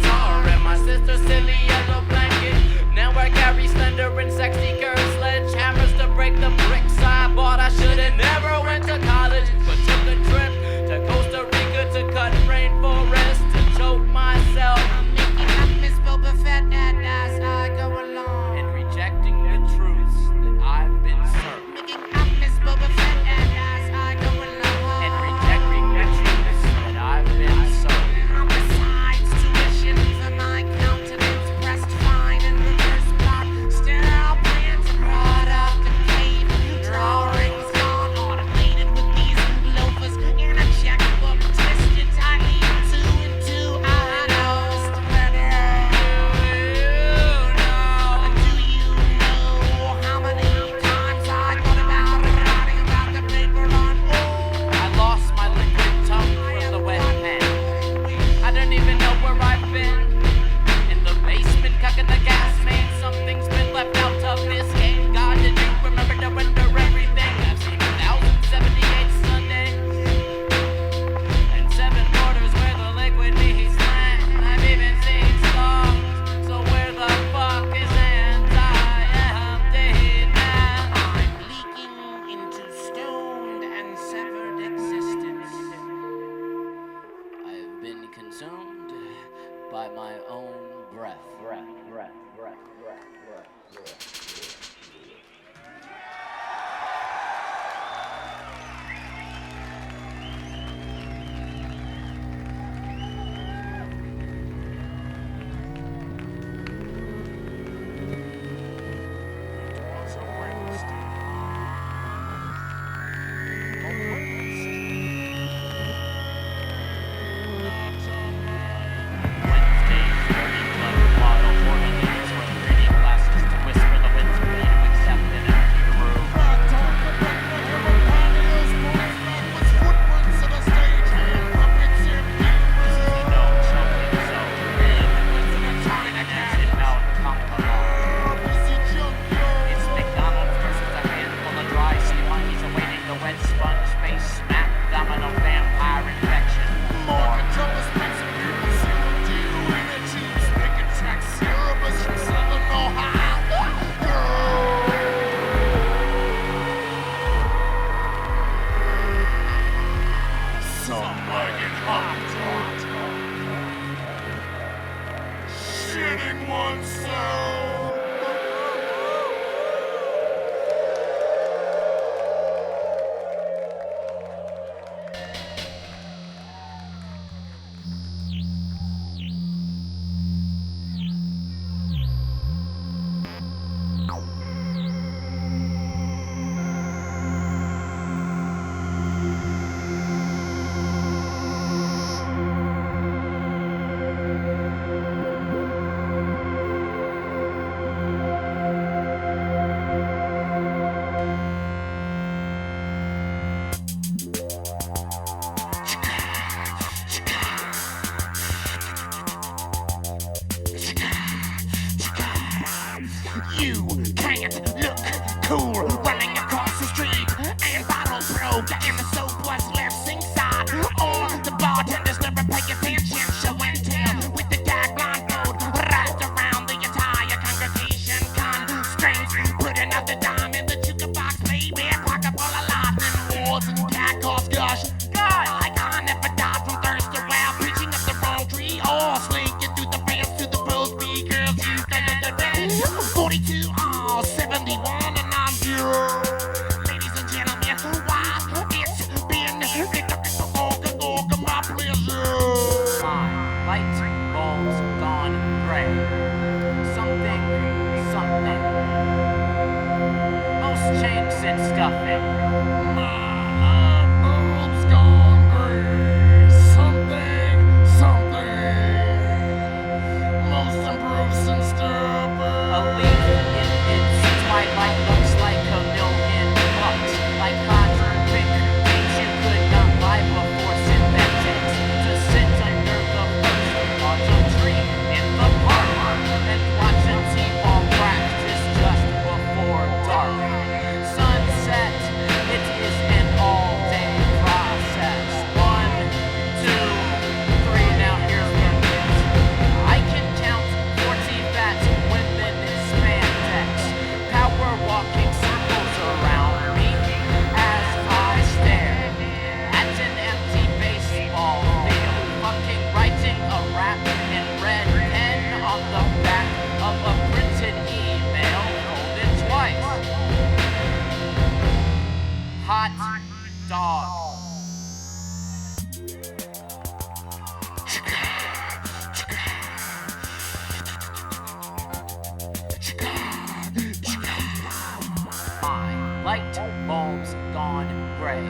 guitar and my sister's silly yellow blanket. Now I carry slender and sexy curved sledgehammers to break the bricks I bought. I should've never went to college, but took a trip to Costa Rica to cut rainforest to choke myself. I'm making up Miss Boba Fett as I go along. And rejecting the truths that I've been served. Making up Miss Boba Fett as I go along. And rejecting the truths that I've been served. Homicides, tuition for my countenance, pressed fine in reverse plot. Still plans brought up the cave. Drawings gone automated with these loafers in a checkbook twisted tightly 2 and 2. I know, Mr. Predator. Do you know how many times I thought about writing about the paper on I lost my liquid tongue for the wet pen. I don't even know where I've been. In the basement, cooking the gas main. Something's been left out of this game. God, did you remember to render everything? I've seen 1,078 Sundays and 7 quarters where the liquid meets land. I've even seen songs. So where the fuck is anti-empty now? I'm leaking into stoned and severed existence. I've been consumed by my own breath. Shitting oneself. You can't look cool running across the street and bottles broke and the soap was left sink side. Or the bartenders never pay attention. Show and tell with the gag blindfold wrapped around the entire congregation. Constraints put another dime in the jukebox, baby. Pocket full of lightning wars and cat calls. Gosh, God, like I never died from thirst while preaching up the wrong tree or slinking through the fence to the pro speakers. You think 42, 71, and I'm here. Ladies and gentlemen, why it's been my pleasure. My light bulb's gone gray. Something. Most changed since stuffing. My light bulb's gone gray. Something. Most improved since stuffing. A leaf in its twilight looks like a million bucks. Like contradict things you could not buy before synthetics. To sit under the first autumn tree in the park and watch a T-ball practice just before dark. Sunset, it is an all-day process. 1, 2, 3, now here's the hit. I Light bulbs gone gray.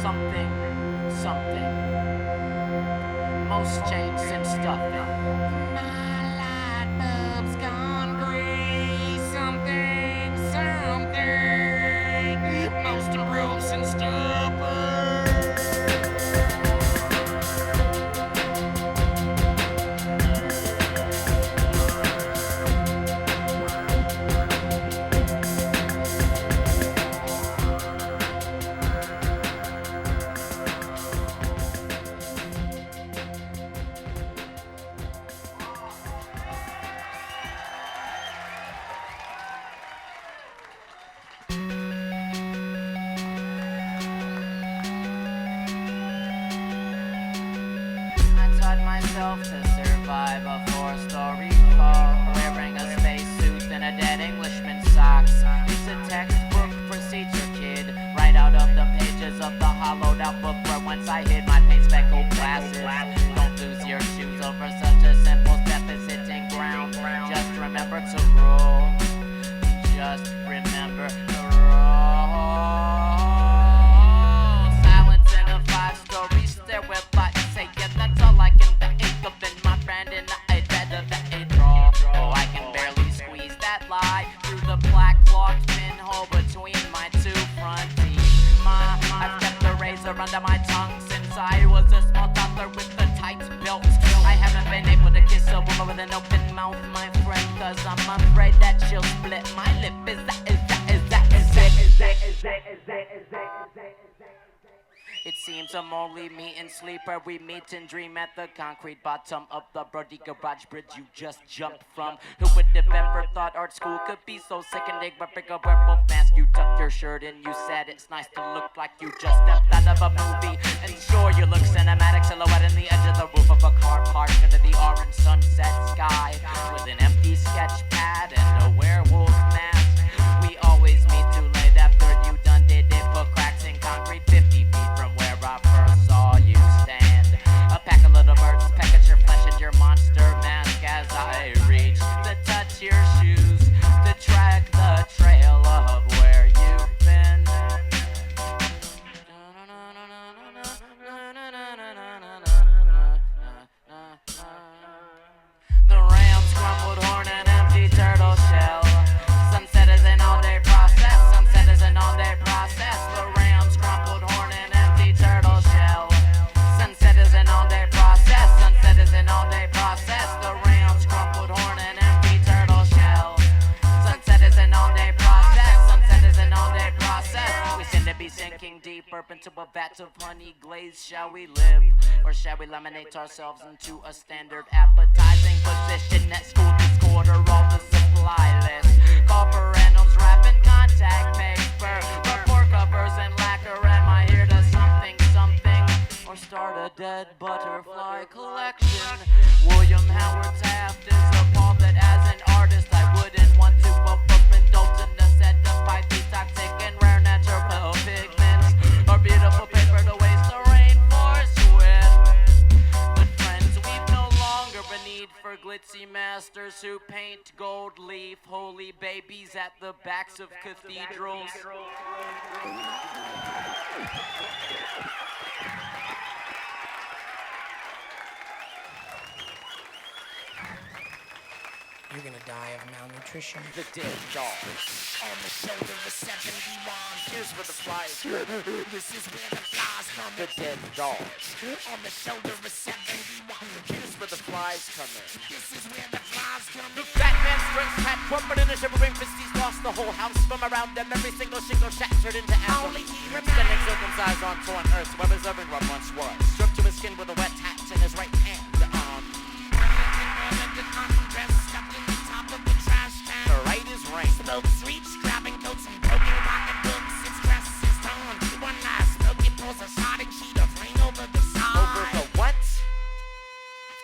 Something, something. Most changed since stuffing. My light bulb's gone gray. Something, something. Most improved since stuffing. Myself to survive a 4-story fall, wearing a spacesuit and a dead Englishman's socks. It's a textbook procedure, kid, right out of the pages of the hollowed out book where once I hid my paint speckled glasses. Don't lose your shoes over such a simple step as hitting ground. Just remember to roll. Just remember to roll. Silence in a 5-story stairwell. Say yeah, that's all I can think of in my brand, and I'd better that it draw. Oh, I can barely squeeze that lie through the black locked pinhole between my two front teeth. I've kept the razor under my tongue since I was a small toddler with the tight belt. I haven't been able to kiss a woman with an open mouth, my friend, cause I'm afraid that she'll split my lip. Is that It seems I'm only me and sleeper. We meet and dream at the concrete bottom of the Brody garage bridge you just jumped from. Who would have ever thought art school could be so sickening? But pick a werewolf mask, you tucked your shirt and you said it's nice to look like you just stepped out of a movie. And sure, you look cinematic, silhouette in the edge of the roof of a car parked under the orange sunset sky, with an empty sketch pad and a werewolf mask. We always meet too late after you done did it. Put cracks in concrete 50 feet from where I first saw you stand. A pack of little birds peck at your flesh and your monster mask as I reach to touch your shoes, to track the trail of where you've been. The ram's crumpled horn and empty turtle shell. Sunset is an all-day process. Sunset is an all-day process. The ram's crumpled horn and empty turtle shell. Sunset is an all-day process. Sunset is an all-day process. The ram's crumpled horn and empty turtle shell. Sunset is an all-day process. Sunset is an all-day process. We seem to be sinking deeper into a vat of honey glaze. Shall we live, or shall we laminate ourselves into a standard appetizing position at school this quarter? All the supply list, copper animals wrapping contact paper, report covers and lacquer. Am I here to something, or start a dead butterfly collection? William Howard Taft is appalled that as an artist I wouldn't want to overindulge in the set of Pisces toxic and rare natural pigments, or beautiful paper to waste the rainforest with. But friends, we've no longer a need for glitzy masters who paint gold leaf holy babies at the backs of cathedrals. You're gonna die of malnutrition. The dead dog. On the shoulder of 71. Here's where the flies. This is where the flies come The in. dead dog. On the shoulder of 71. Here's where the flies come in. This is where the flies come in. Fat man strength hat, corporate in a shivering fist. He's lost the whole house from around them. Every single shingle shattered into Only atoms. he Standing remains. circumcised on foreign earth, where preserving what once was. Stripped to his skin with a wet hat in his right hand. The right is rain. Smokes reach, grabbing coats and broken pocket books. Its dress is torn. One last smoky pulls a sodding sheet of rain over the side. Over the what?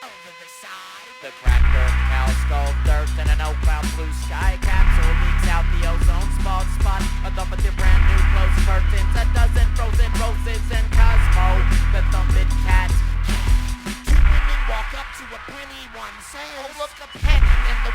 Over the side. The cracked earth, cow skull, dirt, and an oak cloud blue sky capsule leaks out the ozone smog spot. Atop with your brand new closed curtains, a dozen frozen roses and Cosmo, the thumbed cat. Two women walk up to a pretty one, say, "Oh, look, a penny in the